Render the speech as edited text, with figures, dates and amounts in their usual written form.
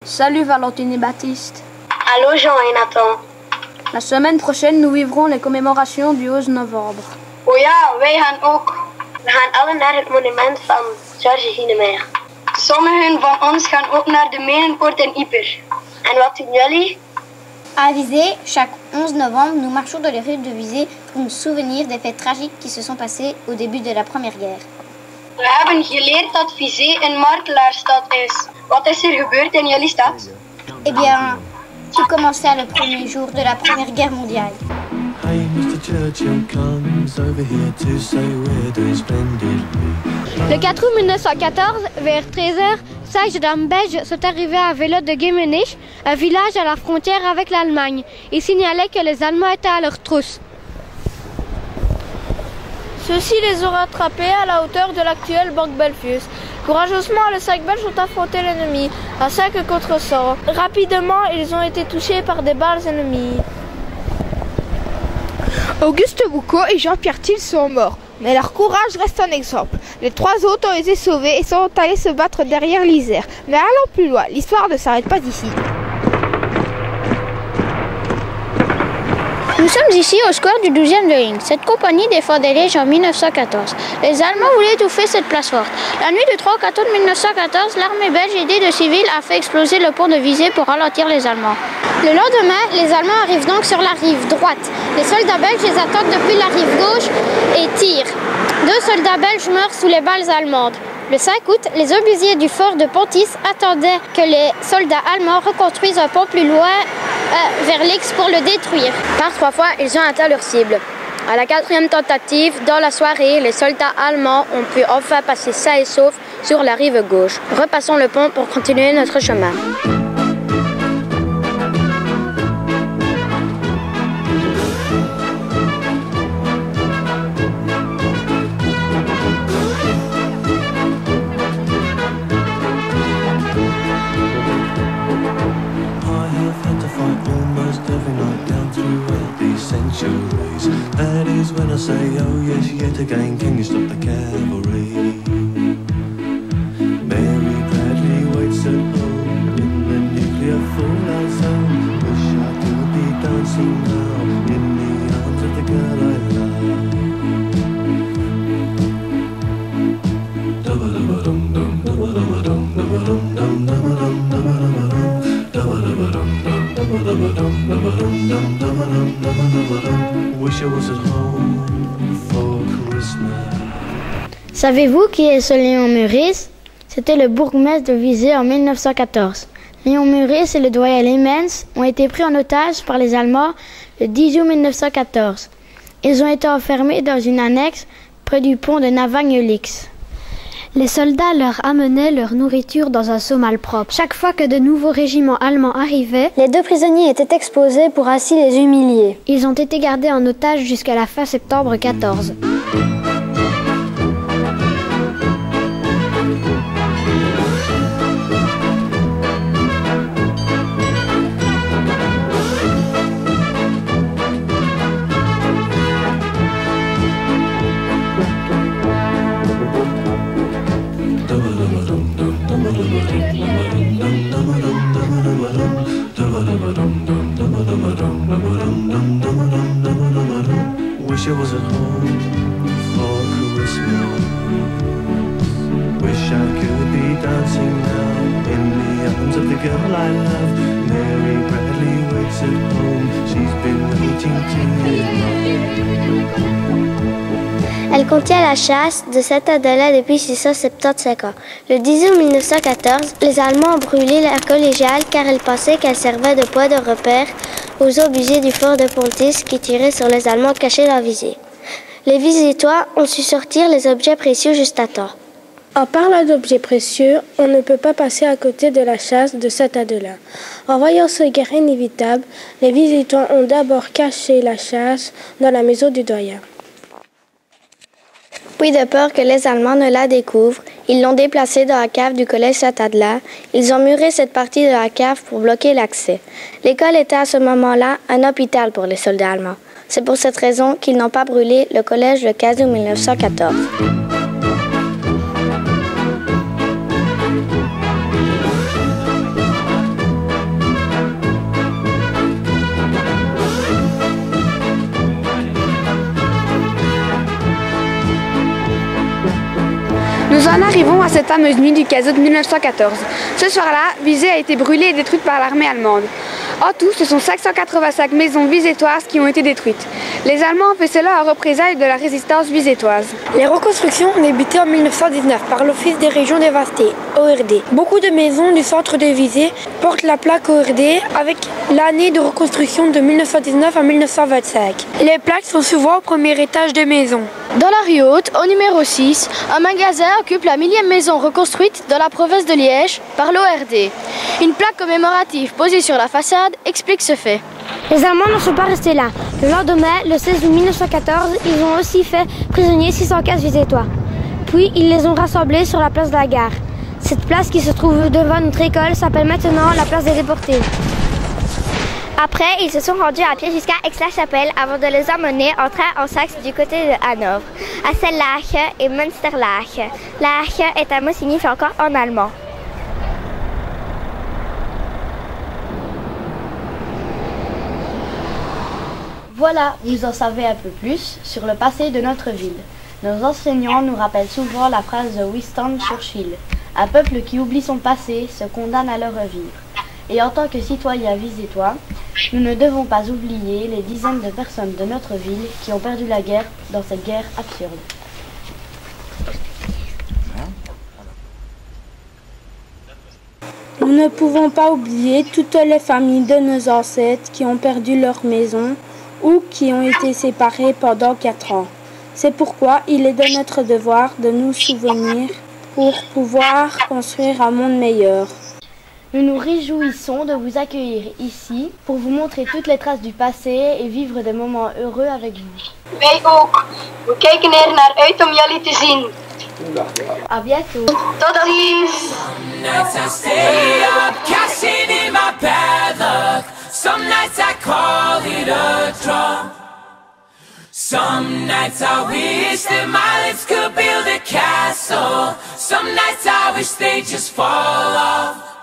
Salut Valentine et Baptiste. Allô Jean et Nathan. La semaine prochaine, nous vivrons les commémorations du 11 novembre. Oh ja, wij gaan ook. We gaan allen naar het monument van Georges Guynemer. Sommigen van ons gaan ook naar de Menenpoort in Yper. En wat doen jullie? À Visé, chaque 11 novembre, nous marchons dans les rues de Visé pour nous souvenir des faits tragiques qui se sont passés au début de la Première Guerre. We hebben geleerd dat Visé een martelaarstad is. Wat is er gebeurd in jullie stad? Eh bien, tout commença le premier jour de la Première Guerre mondiale. Hey, Mr. Churchill comes over here to say we're doing splendidly. Le 4 août 1914, vers 13h, 16 dames belges sont arrivées à vélo de Gemenich, un village à la frontière avec l'Allemagne. Ils signalaient que les Allemands étaient à leur trousse. Ceux-ci les ont rattrapés à la hauteur de l'actuelle banque Belfius. Courageusement, les 5 Belges ont affronté l'ennemi, à 5 contre 100. Rapidement, ils ont été touchés par des balles ennemies. Auguste Boucaud et Jean-Pierre Thiel sont morts, mais leur courage reste un exemple. Les 3 autres ont été sauvés et sont allés se battre derrière l'Isère. Mais allons plus loin, l'histoire ne s'arrête pas d'ici. Nous sommes ici au square du 12e de ligne. Cette compagnie défendait Liège en 1914. Les Allemands voulaient étouffer cette place forte. La nuit du 3 au 4 août 1914, l'armée belge aidée de civils a fait exploser le pont de Visé pour ralentir les Allemands. Le lendemain, les Allemands arrivent donc sur la rive droite. Les soldats belges les attendent depuis la rive gauche et tirent. 2 soldats belges meurent sous les balles allemandes. Le 5 août, les obusiers du fort de Pontis attendaient que les soldats allemands reconstruisent un pont plus loin vers l'Aix pour le détruire. Par 3 fois, ils ont atteint leur cible. À la 4e tentative, dans la soirée, les soldats allemands ont pu enfin passer sains et saufs sur la rive gauche. Repassons le pont pour continuer notre chemin. That is when I say, oh yes, yet again, can you stop the cavalry? Mary Bradley waits at home in the nuclear fallout zone. Wish I could be dancing now in the arms of the girl I love. Dum-ba-dum-ba-dum-dum, dum-ba-dum-ba-dum, dum-ba-dum-dum, Wish I was at home for Christmas. Savez-vous qui est ce Léon Meurice? C'était le bourgmestre de Visé en 1914. Léon Meurice et le doyen Lemens ont été pris en otage par les Allemands le 10 août 1914. Ils ont été enfermés dans une annexe près du pont de Navagne-Lix. Les soldats leur amenaient leur nourriture dans un seau malpropre. Chaque fois que de nouveaux régiments allemands arrivaient, Les 2 prisonniers étaient exposés pour ainsi les humilier. ils ont été gardés en otage jusqu'à la fin septembre 14. Wish I was at home for Christmas. Wish I could be dancing now in the arms of the girl I love. Mary Bradley waits at home. She's been waiting 2 years now. Elle contient la chasse de Saint-Adela depuis 675 ans. Le 10 août 1914, les Allemands ont brûlé la collégiale car ils pensaient qu'elle servait de point de repère aux obusiers du fort de Pontis qui tiraient sur les Allemands cachés dans Visé. Les visitoires ont su sortir les objets précieux juste à temps. En parlant d'objets précieux, on ne peut pas passer à côté de la chasse de Saint-Adela. En voyant ce guerre inévitable, les visiteurs ont d'abord caché la chasse dans la maison du doyen. Puis de peur que les Allemands ne la découvrent, ils l'ont déplacée dans la cave du collège Saint-Adela. Ils ont muré cette partie de la cave pour bloquer l'accès. L'école était à ce moment-là un hôpital pour les soldats allemands. C'est pour cette raison qu'ils n'ont pas brûlé le collège le 15 août 1914. Nous en arrivons à cette fameuse nuit du 15 août 1914. Ce soir-là, Visé a été brûlée et détruite par l'armée allemande. En tout, ce sont 585 maisons visétoises qui ont été détruites. Les Allemands ont fait cela en représailles de la résistance visétoise. Les reconstructions ont débuté en 1919 par l'Office des régions dévastées, ORD. Beaucoup de maisons du centre de Visé portent la plaque ORD avec l'année de reconstruction de 1919 à 1925. Les plaques sont souvent au premier étage des maisons. Dans la rue Haute, au numéro 6, un magasin occupe la 1000e maison reconstruite dans la province de Liège par l'ORD. Une plaque commémorative posée sur la façade explique ce fait. Les Allemands ne sont pas restés là. Le lendemain, le 16 août 1914, ils ont aussi fait prisonniers 615 Visétois. Puis, ils les ont rassemblés sur la place de la gare. Cette place qui se trouve devant notre école s'appelle maintenant la place des déportés. Après, ils se sont rendus à pied jusqu'à Aix-la-Chapelle avant de les emmener en train en Saxe du côté de Hanovre, à Sellach et Münsterlach. Lach est un mot signifiant encore en allemand. Voilà, vous en savez un peu plus sur le passé de notre ville. Nos enseignants nous rappellent souvent la phrase de Winston Churchill. Un peuple qui oublie son passé se condamne à le revivre. Et en tant que citoyens visétois, nous ne devons pas oublier les dizaines de personnes de notre ville qui ont perdu la guerre dans cette guerre absurde. Nous ne pouvons pas oublier toutes les familles de nos ancêtres qui ont perdu leur maison ou qui ont été séparées pendant 4 ans. C'est pourquoi il est de notre devoir de nous souvenir pour pouvoir construire un monde meilleur. Nous nous réjouissons de vous accueillir ici pour vous montrer toutes les traces du passé et vivre des moments heureux avec vous. Wij ook. We kijken er naar uit om jullie te zien. À bientôt. Tot ziens. Nights I stay up, cashing in my bad luck. Some nights I call it a draw. Some nights I wish that my lips could build a castle. Some nights I wish they just fall off.